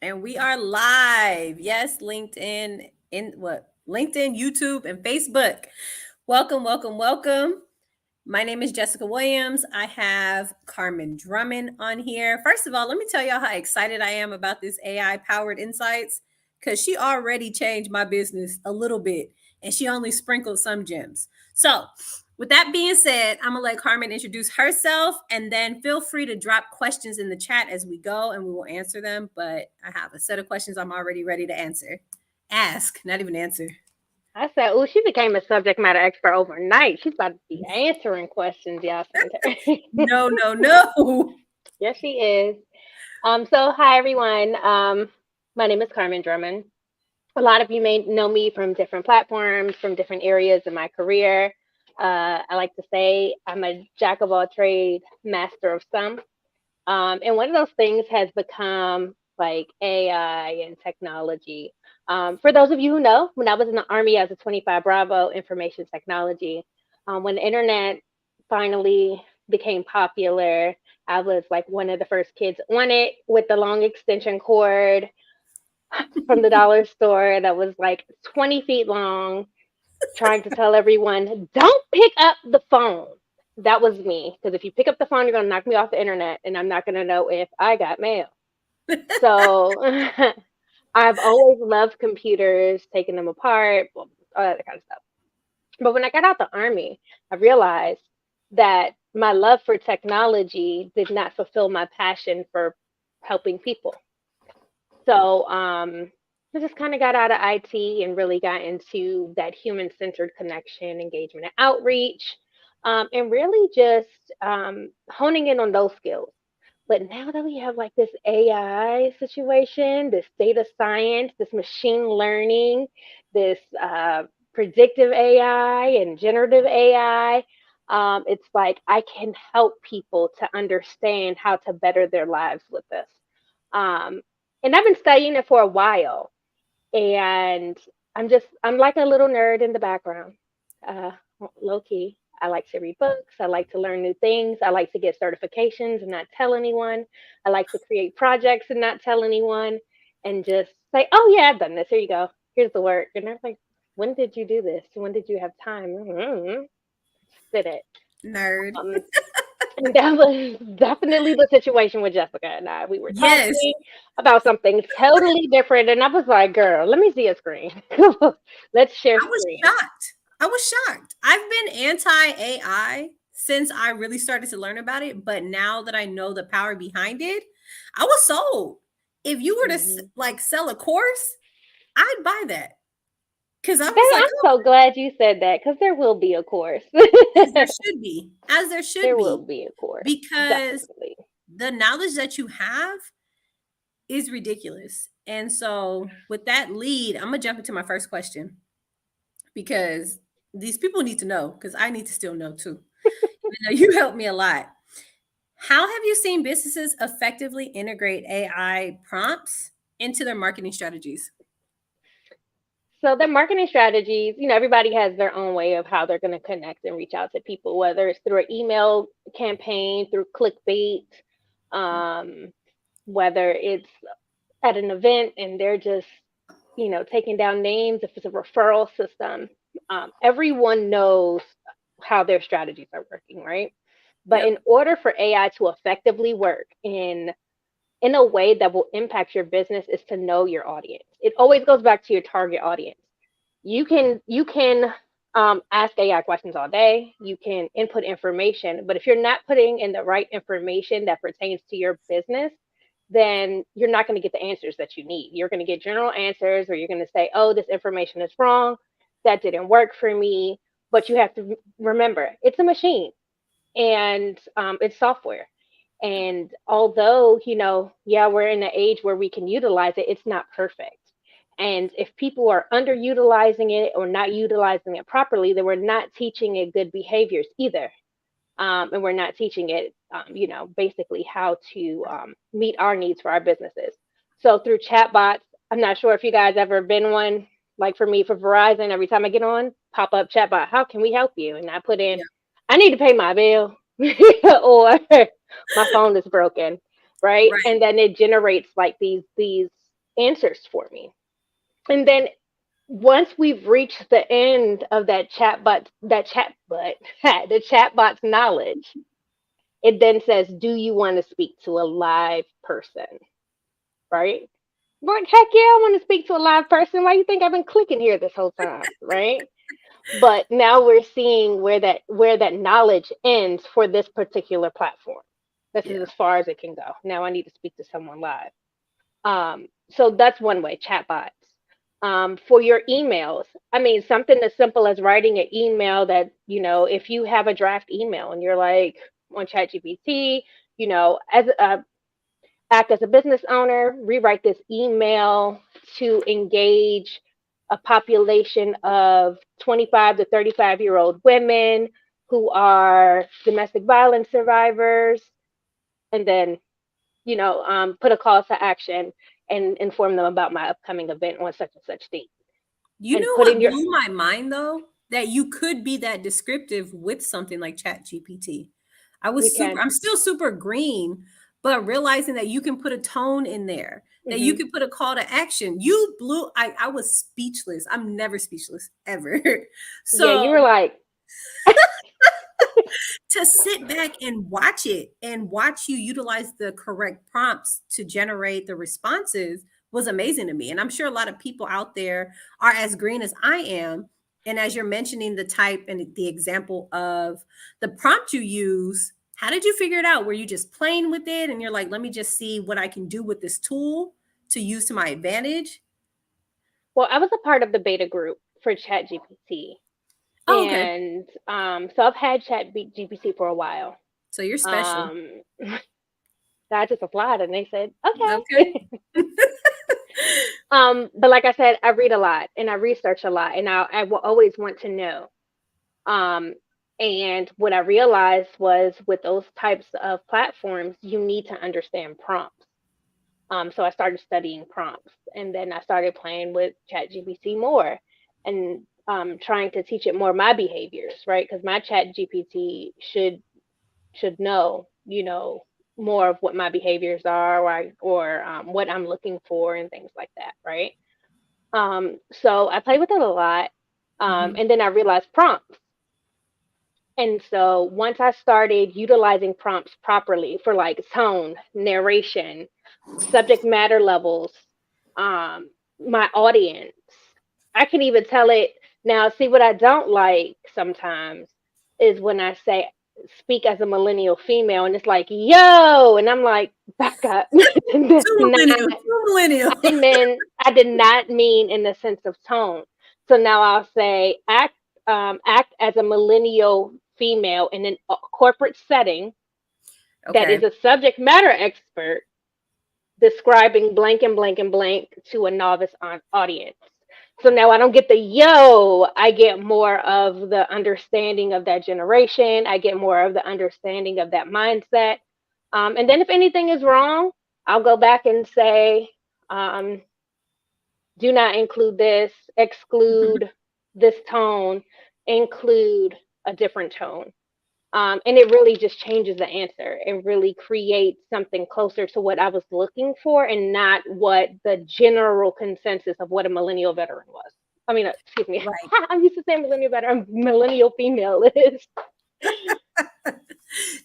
And we are live. Yes, LinkedIn, LinkedIn, YouTube, and Facebook. Welcome, welcome, welcome. My name is Jessica Williams. I have Carmen Drummond on here. First of all, let me tell y'all how excited I am about this AI powered insights because she already changed my business a little bit and she only sprinkled some gems. So, with that being said, I'm gonna let Carmen introduce herself and then feel free to drop questions in the chat as we go and we will answer them. But I have a set of questions I'm already ready to answer. Ask, not even answer. I said, "Oh, she became a subject matter expert overnight. She's about to be answering questions y'all sent her." No, no, no. Yes, she is. So hi everyone. My name is Carmen Drummond. A lot of you may know me from different platforms, from different areas in my career. I like to say I'm a jack of all trades, master of some. And one of those things has become like AI and technology. For those of you who know, when I was in the Army as a 25 Bravo information technology, when the internet finally became popular, I was like one of the first kids on it with the long extension cord from the dollar store that was like 20 feet long, trying to tell everyone, don't pick up the phone. That was me. Because if you pick up the phone, you're going to knock me off the internet and I'm not going to know if I got mail. So I've always loved computers, taking them apart, all that kind of stuff. But when I got out the army, I realized that my love for technology did not fulfill my passion for helping people. So I just kind of got out of IT and really got into that human centered connection, engagement, and outreach, and really just honing in on those skills. But now that we have like this AI situation, this data science, this machine learning, this predictive AI and generative AI, it's like I can help people to understand how to better their lives with this. Um, and I've been studying it for a while, and I'm like a little nerd in the background, uh, low key. I like to read books. I like to learn new things. I like to get certifications and not tell anyone. I like to create projects and not tell anyone, and just say, "Oh yeah, I've done this. Here you go. Here's the work." And they're like, "When did you do this? When did you have time?" Did it. Nerd. Um, and that was definitely the situation with Jessica and I. We were Yes, talking about something totally different, and I was like, "Girl, let me see a screen. Let's share I was screen." shocked. I was shocked. I've been anti AI since I really started to learn about it, but now that I know the power behind it, I was sold. If you were to Mhm. like sell a course, I'd buy that because I was That, like, I'm oh, so glad you said that because there will be a course. as there should be, as there should There will be, be a course, because definitely. the knowledge that you have is ridiculous. And so, with that lead, I'm gonna jump into my first question because these people need to know because I need to still know too. Even though you helped me a lot. How have you seen businesses effectively integrate AI prompts into their marketing strategies? So their marketing strategies, everybody has their own way of how they're going to connect and reach out to people, whether it's through an email campaign, through clickbait, um, whether it's at an event and they're just, taking down names, if it's a referral system. Everyone knows how their strategies are working, right? But Yep. in order for AI to effectively work in a way that will impact your business is to know your audience. It always goes back to your target audience. You can ask AI questions all day. You can input information, but if you're not putting in the right information that pertains to your business, then you're not going to get the answers that you need. You're going to get general answers, or you're going to say, "Oh, this information is wrong. That didn't work for me." But you have to remember, it's a machine and it's software. And although, yeah, we're in an age where we can utilize it, it's not perfect. And if people are underutilizing it or not utilizing it properly, then we're not teaching it good behaviors either. And we're not teaching it, basically how to meet our needs for our businesses. So through chatbots, I'm not sure if you guys ever been one. Like for me, for Verizon, every time I get on, pop up chatbot, how can we help you? And I put in, Yeah. I need to pay my bill or my phone is broken, right? Right. And then it generates like these answers for me. And then once we've reached the end of the chatbot's knowledge, it then says, "Do you want to speak to a live person?" Right? Like, heck yeah, I want to speak to a live person. Why you think I've been clicking here this whole time, right? But now we're seeing where that knowledge ends for this particular platform. This is Yeah. as far as it can go. Now I need to speak to someone live. So that's one way, chatbots. For your emails, I mean, something as simple as writing an email that, if you have a draft email and you're like on ChatGPT, as act as a business owner, rewrite this email to engage a population of 25 to 35-year-old women who are domestic violence survivors, and then, put a call to action and inform them about my upcoming event on such and such date. You And know put what in your, blew my mind though? That you could be that descriptive with something like Chat GPT. you can. I'm still super green, but realizing that you can put a tone in there, that you Hmm. can put a call to action. I was speechless. I'm never speechless ever. Yeah, So you were like, to sit back and watch it and watch you utilize the correct prompts to generate the responses was amazing to me. And I'm sure a lot of people out there are as green as I am. And as you're mentioning the type and the example of the prompt you use, how did you figure it out? Were you just playing with it and you're like, let me just see what I can do with this tool to use to my advantage? well, I was a part of the beta group for ChatGPT. Oh, okay. And so I've had ChatGPT for a while. So you're special. Um, I just applied and they said, Okay. okay. But like I said, I read a lot and I research a lot, and I will always want to know. Um, and what I realized was with those types of platforms, you need to understand prompts. So I started studying prompts, and then I started playing with ChatGPT more, and trying to teach it more my behaviors, right? Because my ChatGPT should know, more of what my behaviors are, or what I'm looking for and things like that, right? So I play with it a lot, Mhm. and then I realized prompts. And so once I started utilizing prompts properly for like tone, narration, subject matter levels, my audience, I can even tell it now. See, what I don't like sometimes is when I say speak as a millennial female and it's like, yo, and I'm like, back up. That's Too millennial, not, too millennial. I did not mean in the sense of tone. So now I'll say act as a millennial female in a corporate setting that Okay. is a subject matter expert describing blank and blank and blank to a novice audience. So now I don't get the yo, I get more of the understanding of that generation. I get more of the understanding of that mindset. And then if anything is wrong, I'll go back and say, um, do not include this, Mhm. exclude this tone, include a different tone. And it really just changes the answer and really creates something closer to what I was looking for and not what the general consensus of what a millennial veteran was. I mean, excuse me, Right. I'm used to saying millennial veteran, millennial female is. That's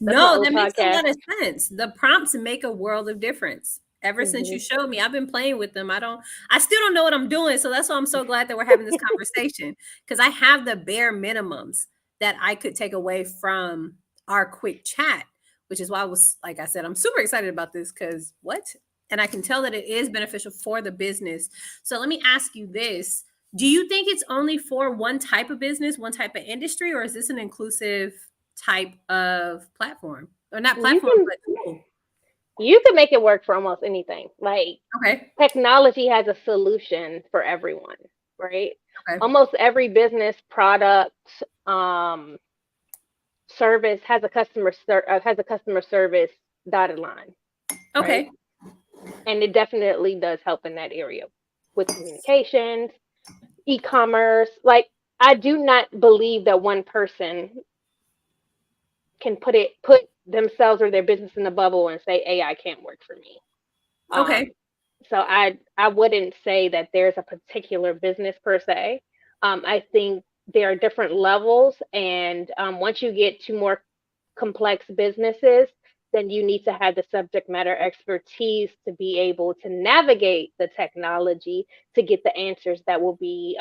my No, old that makes a podcast. lot of sense. The prompts make a world of difference. Ever since you Hmm. showed me, I've been playing with them. I still don't know what I'm doing. So that's why I'm so glad that we're having this conversation because I have the bare minimums that I could take away from our quick chat, which is why like I said, I'm super excited about this because what? And I can tell that it is beneficial for the business. So let me ask you this. Do you think it's only for one type of business, one type of industry, or is this an inclusive type of platform? Or not You platform, can but tool? you can make it work for almost anything. Like Okay. technology has a solution for everyone, right? Okay. Almost every business product, um, service has a customer service dotted line, right? Okay. And it definitely does help in that area with communications, e-commerce. Like I do not believe that one person can put themselves or their business in a bubble and say AI can't work for me. Um, Okay. So I wouldn't say that there's a particular business per se. I think there are different levels, and once you get to more complex businesses, then you need to have the subject matter expertise to be able to navigate the technology to get the answers that will be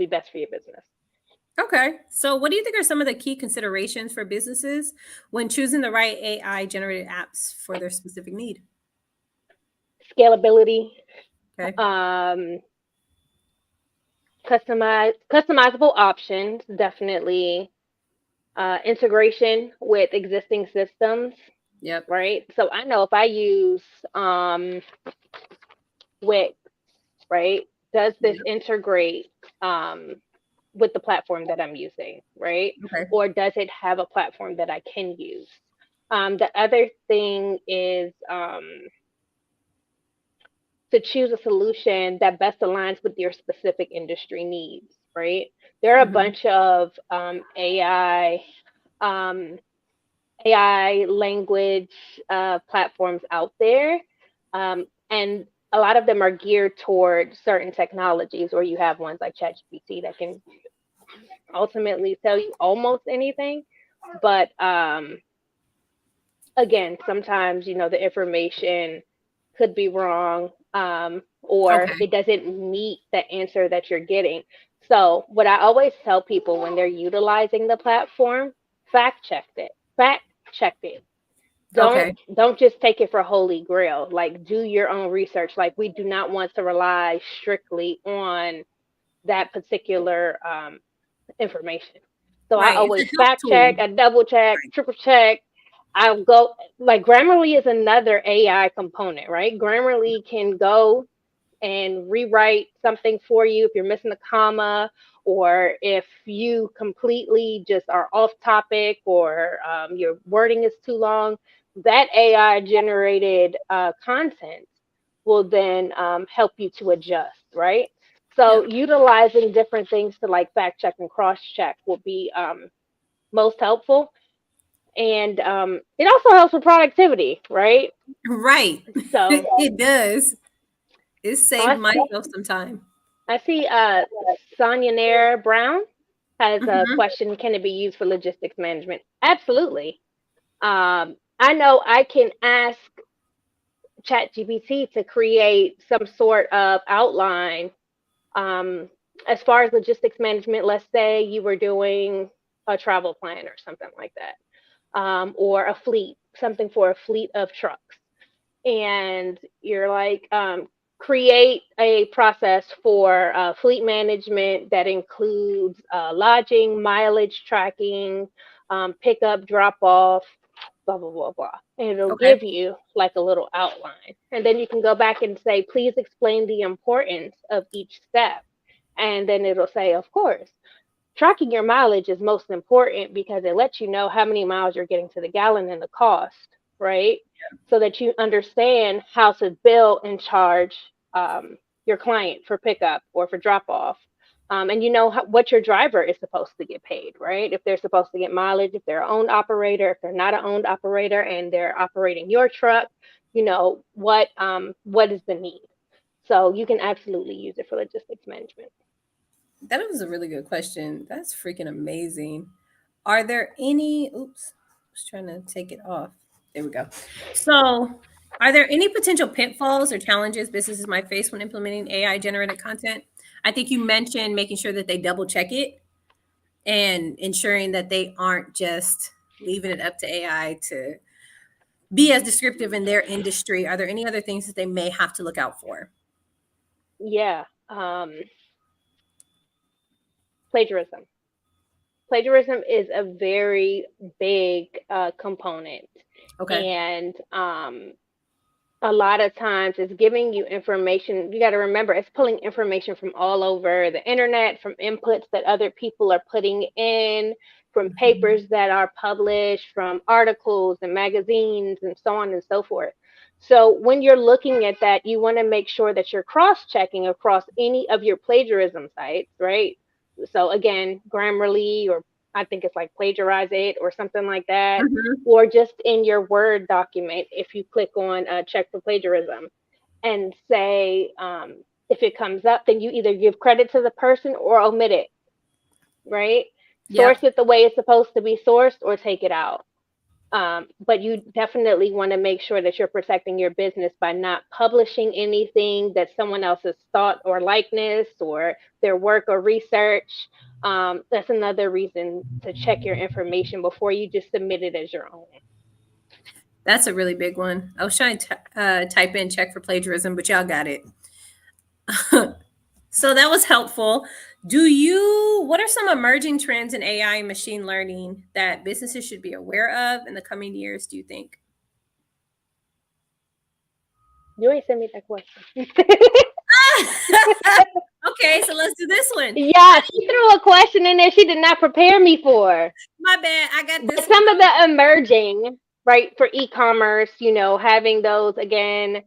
best for your business. Okay. So, what do you think are some of the key considerations for businesses when choosing the right AI generated apps for their specific need? Scalability, Okay. um, customizable options, definitely. Integration with existing systems, Yep. right? So I know if I use Wix, right? Does this Yep. integrate with the platform that I'm using, right? Okay. Or does it have a platform that I can use? The other thing is to choose a solution that best aligns with your specific industry needs, right? There are a Mhm. bunch of um, AI language platforms out there, and a lot of them are geared toward certain technologies, or you have ones like ChatGPT that can ultimately tell you almost anything. But again, sometimes the information could be wrong, or Okay. it doesn't meet the answer that you're getting. So, what I always tell people when they're utilizing the platform, fact check it. Fact check it. Okay. Don't just take it for holy grail. Like, do your own research. Like, we do not want to rely strictly on that particular information. So I Right. It's always a help fact check, tool. I double check, Right. triple check. I'll go, like, Grammarly is another AI component, right? Grammarly can go and rewrite something for you if you're missing a comma, or if you completely just are off topic, or your wording is too long. That AI generated content will then help you to adjust, right? So Yep. utilizing different things to like fact check and cross check will be most helpful. And it also helps with productivity, right? Right. So It does. It saved I see, myself some time. I see Sonia Nair Brown has a Mhm. question: can it be used for logistics management? Absolutely. I know I can ask ChatGPT to create some sort of outline. Um, as far as logistics management, let's say you were doing a travel plan or something like that, or a fleet, something for a fleet of trucks. And you're like, create a process for fleet management that includes lodging, mileage tracking, pickup, drop off, blah, blah, blah, blah. And it'll Okay. give you like a little outline. And then you can go back and say, please explain the importance of each step. And then it'll say, of course. Tracking your mileage is most important because it lets you know how many miles you're getting to the gallon and the cost, right? So that you understand how to bill and charge your client for pickup or for drop off. And you know what your driver is supposed to get paid, right? If they're supposed to get mileage, if they're an owned operator, if they're not an owned operator and they're operating your truck, what is the need. So you can absolutely use it for logistics management. That was a really good question. That's freaking amazing. Are there any, oops, I was trying to take it off. There we go. So, are there any potential pitfalls or challenges businesses might face when implementing AI generated content? I think you mentioned making sure that they double check it and ensuring that they aren't just leaving it up to AI to be as descriptive in their industry. Are there any other things that they may have to look out for? Yeah. Plagiarism. Plagiarism is a very big component, Okay. and a lot of times it's giving you information. You got to remember, it's pulling information from all over the internet, from inputs that other people are putting in, from Mhm. papers that are published, from articles and magazines, and so on and so forth. So when you're looking at that, you want to make sure that you're cross-checking across any of your plagiarism sites, right? So again, Grammarly, or I think it's like Plagiarize It or something like that, Mhm. or just in your Word document if you click on check for plagiarism. and say, if it comes up, then you either give credit to the person or omit it, right? Source Yep. it the way it's supposed to be sourced or take it out. But you definitely want to make sure that you're protecting your business by not publishing anything that's someone else's thought or likeness or their work or research. That's another reason to check your information before you just submit it as your own. That's a really big one. I was trying to type in check for plagiarism, but y'all got it. So that was helpful. What are some emerging trends in AI and machine learning that businesses should be aware of in the coming years, do you think? You ain't send me that question. Okay, so let's do this one. Yeah, she threw a question in there she did not prepare me for. My bad. I got But this some one. of the emerging, right, for e-commerce, having those again,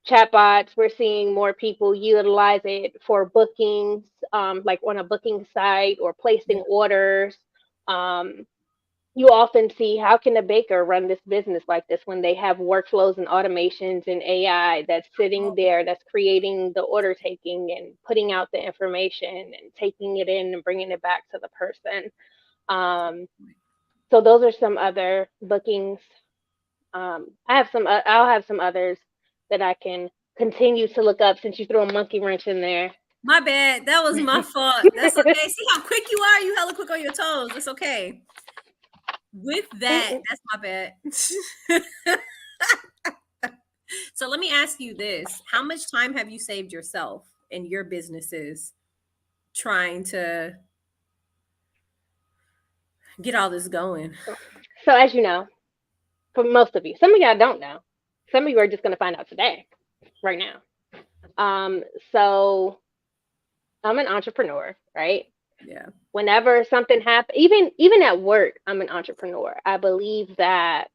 chatbots, we're seeing more people utilize it for bookings, like on a booking site or placing Yeah. orders. Um, you often see how can a baker run this business like this when they have workflows and automations and AI that's sitting there, that's creating the order taking and putting out the information and taking it in and bringing it back to the person. Um, so those are some other bookings. I'll have some others that I can continue to look up since you threw a monkey wrench in there. My bad. That was my fault. That's okay. See how quick you are? You hella quick on your toes. That's okay. With that, that's my bad. So let me ask you this. How much time have you saved yourself in your businesses trying to get all this going? So as you know, for most of you, some of y'all don't know. Some of you are just going to find out today, right now. Um, so I'm an entrepreneur, right? Yeah. Whenever something happens, even at work, I'm an entrepreneur. I believe that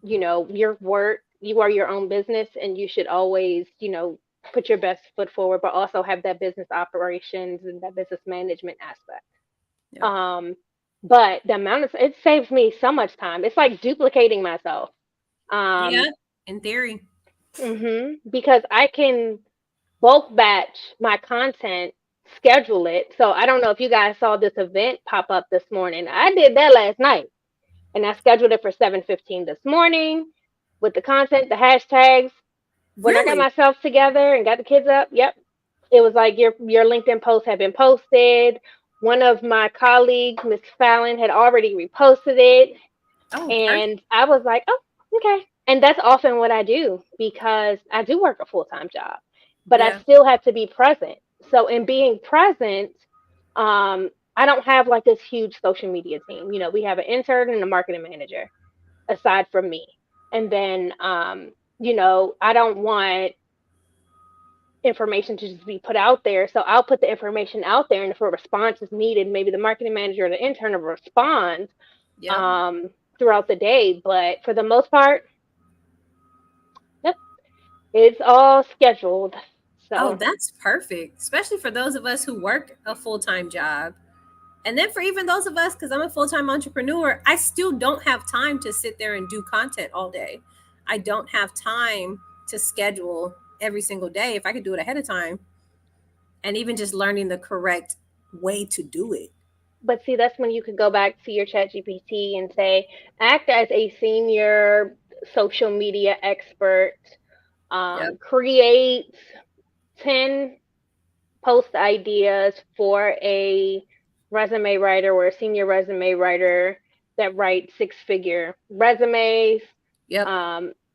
your work, you are your own business, and you should always put your best foot forward, but also have that business operations and that business management aspect. Yeah. But the amount of it saves me so much time. It's like duplicating myself. Yeah. Um, In theory. because I can bulk batch my content, schedule it. So I don't know if you guys saw this event pop up this morning. I did that last night, and I scheduled it for 7:15 this morning with the content, the hashtags. When I got Really? myself together and got the kids up, yep, it was like your LinkedIn post had been posted. One of my colleagues, Miss Fallon, had already reposted it, Oh, perfect. and I was like, oh, okay. And that's often what I do because I do work a full-time job, but I Yeah. still have to be present. So in being present, I don't have like this huge social media team. We have an intern and a marketing manager aside from me. And then, I don't want information to just be put out there. So I'll put the information out there, and if a response is needed, maybe the marketing manager or the intern will respond Yep. um, throughout the day. But for the most part, yep, it's all scheduled. Oh, So, that's perfect. Especially for those of us who work a full-time job. And then for even those of us, because I'm a full-time entrepreneur, I still don't have time to sit there and do content all day. I don't have time to schedule every single day. If I could do it ahead of time, and even just learning the correct way to do it. but see, that's when you could go back to your chat GPT and say, act as a senior social media expert, Yep. create 10 post ideas for a resume writer or a senior resume writer that writes six-figure resumes, Yep.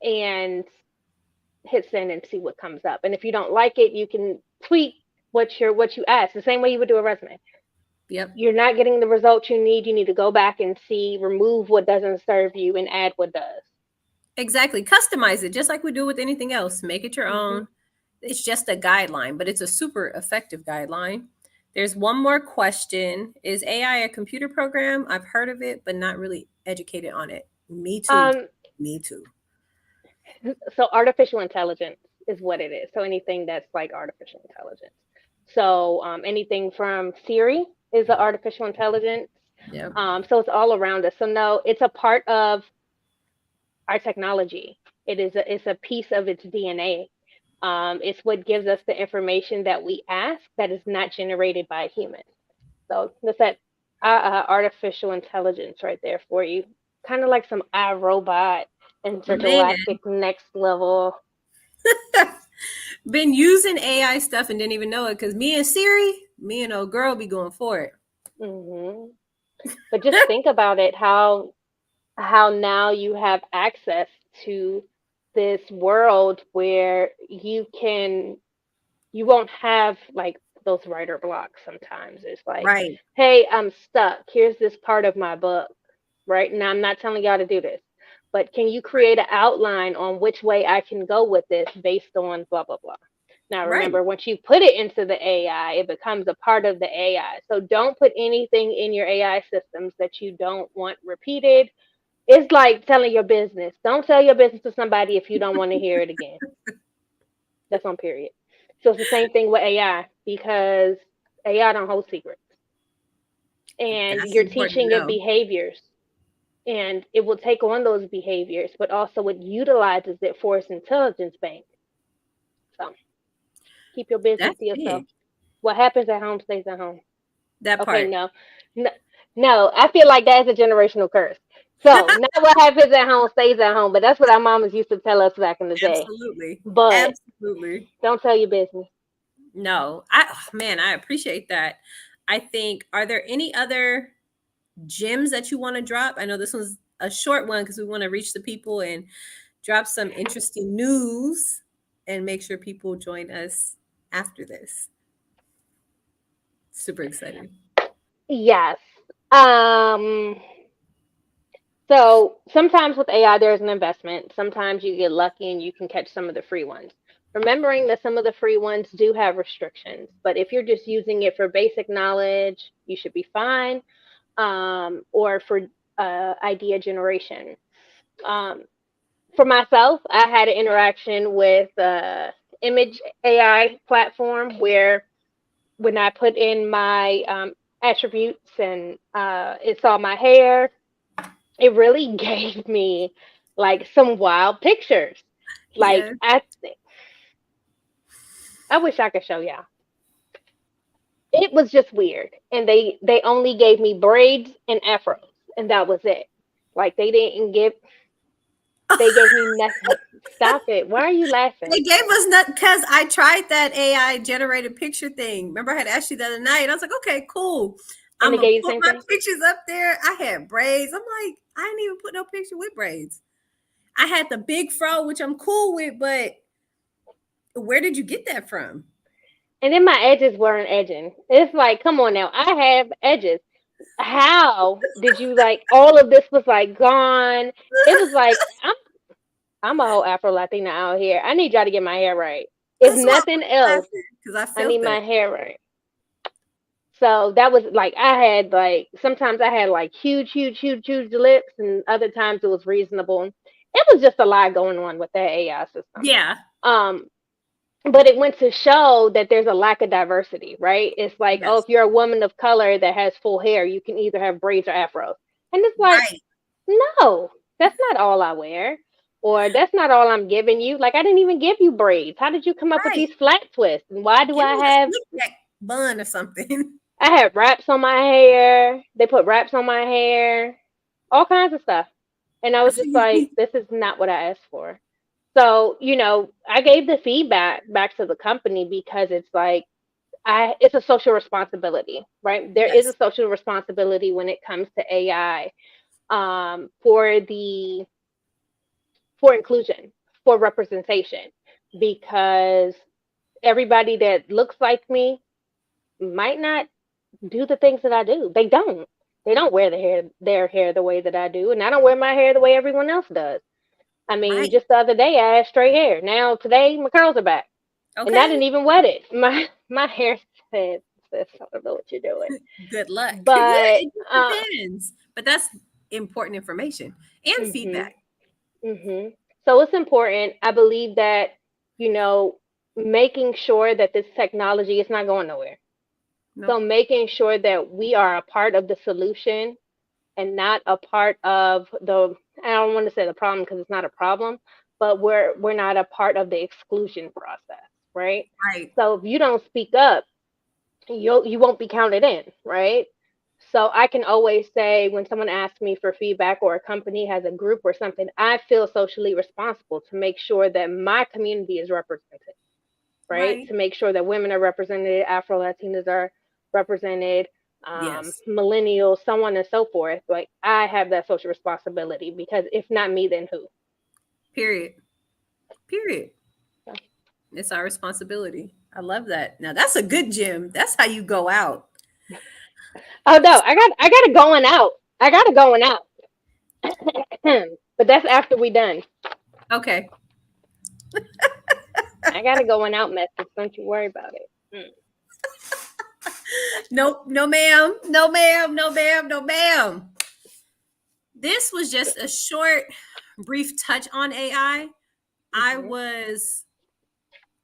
and hit send and see what comes up. And if you don't like it, you can tweak what you ask the same way you would do a resume. Yep. You're not getting the results you need. You need to go back and see, remove what doesn't serve you, and add what does. Exactly. Customize it just like we do with anything else. Make it your Mm-hmm. own. It's just a guideline, but it's a super effective guideline. There's one more question. Is AI a computer program? I've heard of it, but not really educated on it. Me too. Um, Me too. so artificial intelligence is what it is. So anything that's like artificial intelligence. So anything from Siri is an artificial intelligence. Yep. So it's all around us. So no, it's a part of our technology. It's a piece of its DNA. It's what gives us the information that we ask that is not generated by a human. So that's that artificial intelligence right there for you. Kind of like some iRobot, Man, intergalactic next level. been using AI stuff and didn't even know it because me and Siri, me and old girl be going for it. hmm But just think about it, how now you have access to this world where you won't have like those writer blocks sometimes. It's like, Right. hey, I'm stuck. Here's this part of my book, right? Now I'm not telling y'all to do this, but can you create an outline on which way I can go with this based on blah blah blah? Now Right. remember, once you put it into the AI, it becomes a part of the AI. So don't put anything in your AI systems that you don't want repeated. It's like telling your business. Don't tell your business to somebody if you don't want to hear it again. That's on period. So it's the same thing with AI because AI don't hold secrets. And That's you're important to teaching it know. behaviors and it will take on those behaviors, but also it utilizes it for its intelligence bank. So keep your business That's to yourself. big. What happens at home stays at home. That Okay, part. no. No, no, I feel like that's a generational curse. So not what happens at home stays at home, but that's what our mamas used to tell us back in the day. Absolutely. But Absolutely. don't tell your business. No, man, I appreciate that. I think, are there any other gems that you want to drop? I know this one's a short one because we want to reach the people and drop some interesting news and make sure people join us after this. Super excited. Yes. Um, so sometimes with AI, there's an investment. Sometimes you get lucky and you can catch some of the free ones. Remembering that some of the free ones do have restrictions, but if you're just using it for basic knowledge, you should be fine. Or for idea generation. Um, for myself, I had an interaction with Image AI platform where when I put in my attributes and it saw my hair, it really gave me like some wild pictures. Like Yeah. I wish I could show y'all. It was just weird, and they only gave me braids and afros, and that was it. Like they gave me nothing. Stop it! Why are you laughing? They gave us not because I tried that AI generated picture thing. Remember, I had asked you the other night. I was like, okay, cool. And I'm they gonna gave you the put same my thing. pictures up there. I had braids. I'm like, I didn't even put no picture with braids. I had the big fro, which I'm cool with, but where did you get that from? And then my edges weren't edging. It's like, come on now, I have edges. How did you like all of this was like gone? It was like I'm a whole Afro Latina out here. I need y'all to get my hair right. If That's why I nothing was else, laughing because I I need felt my it. hair right. So that was like I had like sometimes I had like huge lips, and other times it was reasonable. It was just a lot going on with that AI system. Yeah. Um, but it went to show that there's a lack of diversity, right? It's like, oh, if Yes. you're a woman of color that has full hair, you can either have braids or afros, and it's like, Right. no, that's not all I wear. Or that's not all I'm giving you. Like I didn't even give you braids. How did you come up with Right. these flat twists? And why do Give I me a have slick back bun or something. I had wraps on my hair. They put wraps on my hair, all kinds of stuff. And I I was just like, see. this is not what I asked for. So, I gave the feedback back to the company because it's like it's a social responsibility, right? There is a Yes. social responsibility when it comes to AI, for inclusion, for representation, because everybody that looks like me might not do the things that I do. They don't. They don't wear their hair the way that I do, and I don't wear my hair the way everyone else does. I mean, Right. just the other day I had straight hair. Now today my curls are back, and I Okay. didn't even wet it. My hair says I don't know what you're doing, Good luck. Yeah, but it just depends. But that's important information and mhm feedback. mhm. So it's important. I believe that you know making sure that this technology is not going nowhere. So Nope. making sure that we are a part of the solution and not a part of the I don't want to say the problem because it's not a problem, but we're not a part of the exclusion process, right? Right. So if you don't speak up, you won't be counted in, right? So I can always say when someone asks me for feedback or a company has a group or something, I feel socially responsible to make sure that my community is represented, right? Right. To make sure that women are represented, Afro Latinas are represented, Yes. millennials, so on and so forth. Like I have that social responsibility because if not me, then who? Period. Period. It's our responsibility. I love that. Now that's a good gym. That's how you go out. Oh no, I got it going out. I got it going out. But that's after we done. Okay. I got it going out message. Don't you worry about it. Mm. Nope. No, ma'am. No, ma'am. No, ma'am. No, ma'am. This was just a short, brief touch on AI. I Mhm. was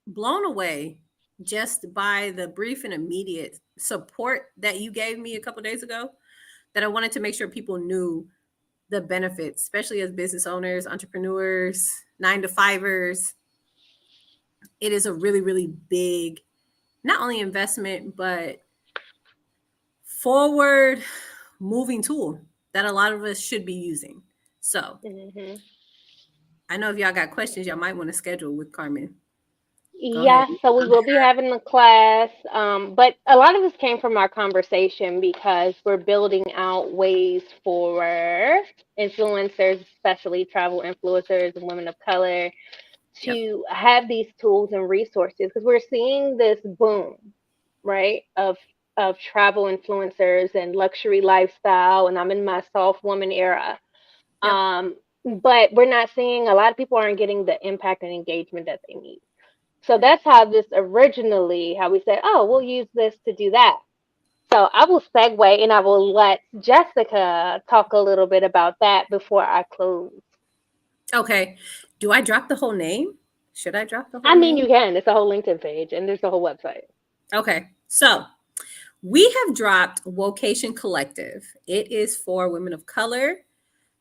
blown away just by the brief and immediate support that you gave me a couple days ago, that I wanted to make sure people knew the benefits, especially as business owners, entrepreneurs, 9 to 5ers. It is a really, really big, not only investment, but forward moving tool that a lot of us should be using. So Mhm. I know if y'all got questions, y'all might want to schedule with Carmen. Go ahead. Yes, so we will be having the class, but a lot of this came from our conversation because we're building out ways for influencers, especially travel influencers and women of color, Yep. to have these tools and resources because we're seeing this boom, right, of travel influencers and luxury lifestyle, and I'm in my soft woman era. Yep. Um, but we're not seeing a lot of people aren't getting the impact and engagement that they need. So that's how this originally, how we said, oh, we'll use this to do that. So I will segue and I will let Jessica talk a little bit about that before I close. Okay. Do I drop the whole name? Should I drop the I whole mean, you name? can. It's a whole LinkedIn page and there's a whole website. Okay. So we have dropped Vocation Collective. It is for women of color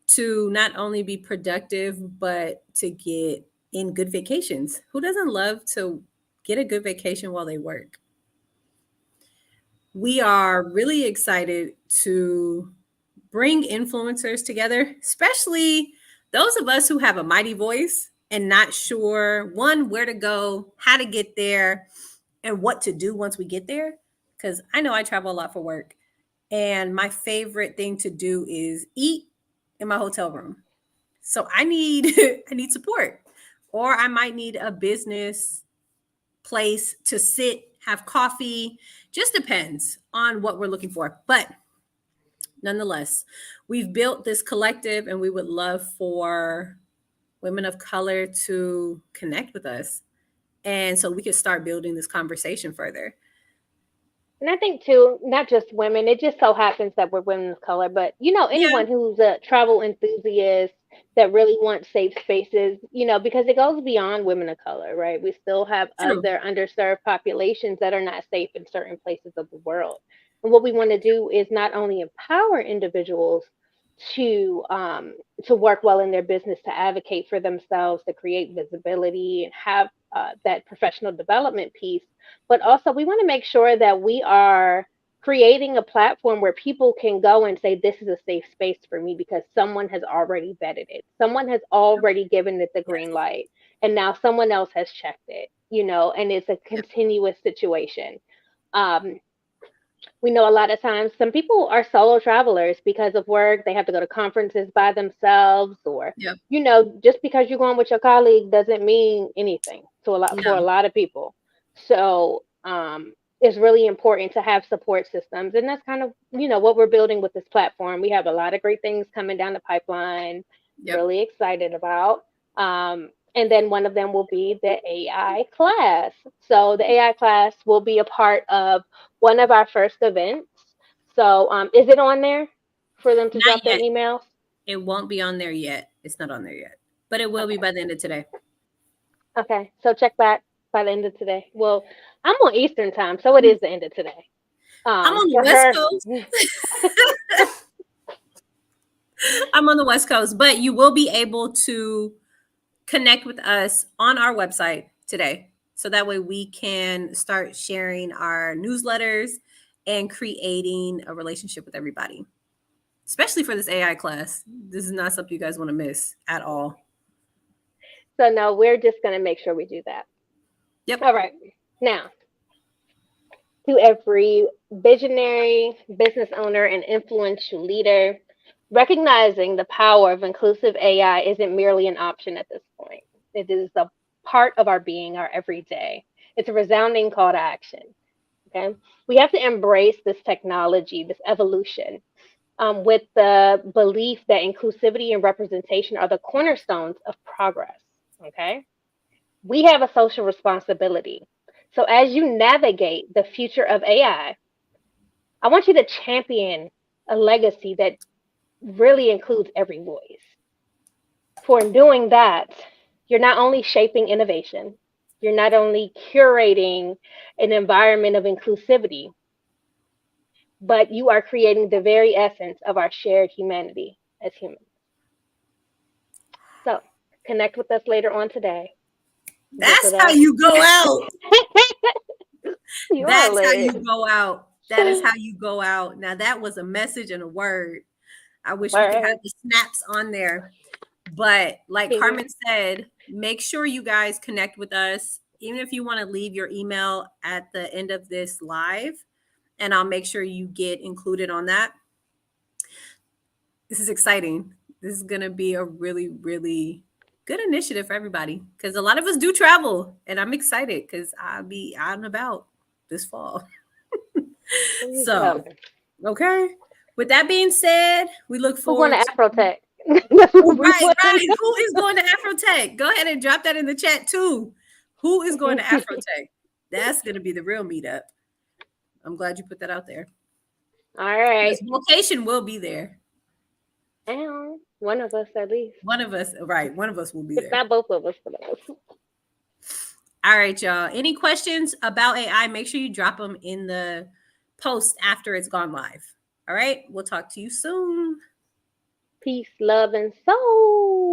to not only be productive, but to get in good vacations. Who doesn't love to get a good vacation while they work? We are really excited to bring influencers together, especially those of us who have a mighty voice and not sure, one, where to go, how to get there, and what to do once we get there. Because I know I travel a lot for work, and my favorite thing to do is eat in my hotel room. So I need I need support, or I might need a business place to sit, have coffee. Just depends on what we're looking for. But nonetheless, we've built this collective, and we would love for women of color to connect with us, and so we could start building this conversation further. And I think too, not just women, it just so happens that we're women of color, but Yeah, anyone who's a travel enthusiast that really wants safe spaces, because it goes beyond women of color, right? We still have true. other underserved populations that are not safe in certain places of the world. And what we want to do is not only empower individuals to um, to work well in their business, to advocate for themselves, to create visibility and have that professional development piece, but also we want to make sure that we are creating a platform where people can go and say this is a safe space for me because someone has already vetted it, someone has already given it the green Yes. light, and now someone else has checked it, and it's a Yep. continuous situation. um, we know a lot of times some people are solo travelers because of work. They have to go to conferences by themselves, or Yep. just because you're going with your colleague doesn't mean anything to a lot for a No. lot of people. So it's really important to have support systems, and that's kind of what we're building with this platform. We have a lot of great things coming down the pipeline. Yep. Really excited about. And then one of them will be the AI class. So the AI class will be a part of one of our first events. So, is it on there for them to Not drop their yet. emails? It won't be on there yet. It's not on there yet, but it will be Okay. by the end of today. Okay. So check back by the end of today. Well, I'm on Eastern time, so it is the end of today. I'm on the For West her, Coast. I'm on the West Coast, but you will be able to connect with us on our website today. So that way we can start sharing our newsletters and creating a relationship with everybody, especially for this AI class. This is not something you guys want to miss at all. So no, we're just going to make sure we do that. Yep. All right. Now, to every visionary, business owner, and influential leader, recognizing the power of inclusive AI isn't merely an option at this point. It is a part of our being, our everyday. It's a resounding call to action. Okay. We have to embrace this technology, this evolution, with the belief that inclusivity and representation are the cornerstones of progress. Okay. We have a social responsibility. So as you navigate the future of AI, I want you to champion a legacy that really includes every voice. For doing that, you're not only shaping innovation, you're not only curating an environment of inclusivity, but you are creating the very essence of our shared humanity as humans. So connect with us later on today. That's how you go out. You That's are how you lit. go out. That is how you go out. Now that was a message and a word. I wish we could have Word. the snaps on there. But like Mhm. Carmen said, make sure you guys connect with us. Even if you want to leave your email at the end of this live, and I'll make sure you get included on that. This is exciting. This is going to be a really, really good initiative for everybody because a lot of us do travel, and I'm excited because I'll be out and about this fall. You So, go. okay. With that being said, we look Who going forward to to. Afrotech? That's what we Right, want to right. Who is going to Afrotech? Go ahead and drop that in the chat too. Who is going to know. Afrotech? That's going to be the real meetup. I'm glad you put that out there. All right. This location will be there. And one of us at least. One of us, right? One of us will be If there. not both of us, one of us. All right, y'all. Any questions about AI? Make sure you drop them in the post after it's gone live. All right. We'll talk to you soon. Peace, love, and soul.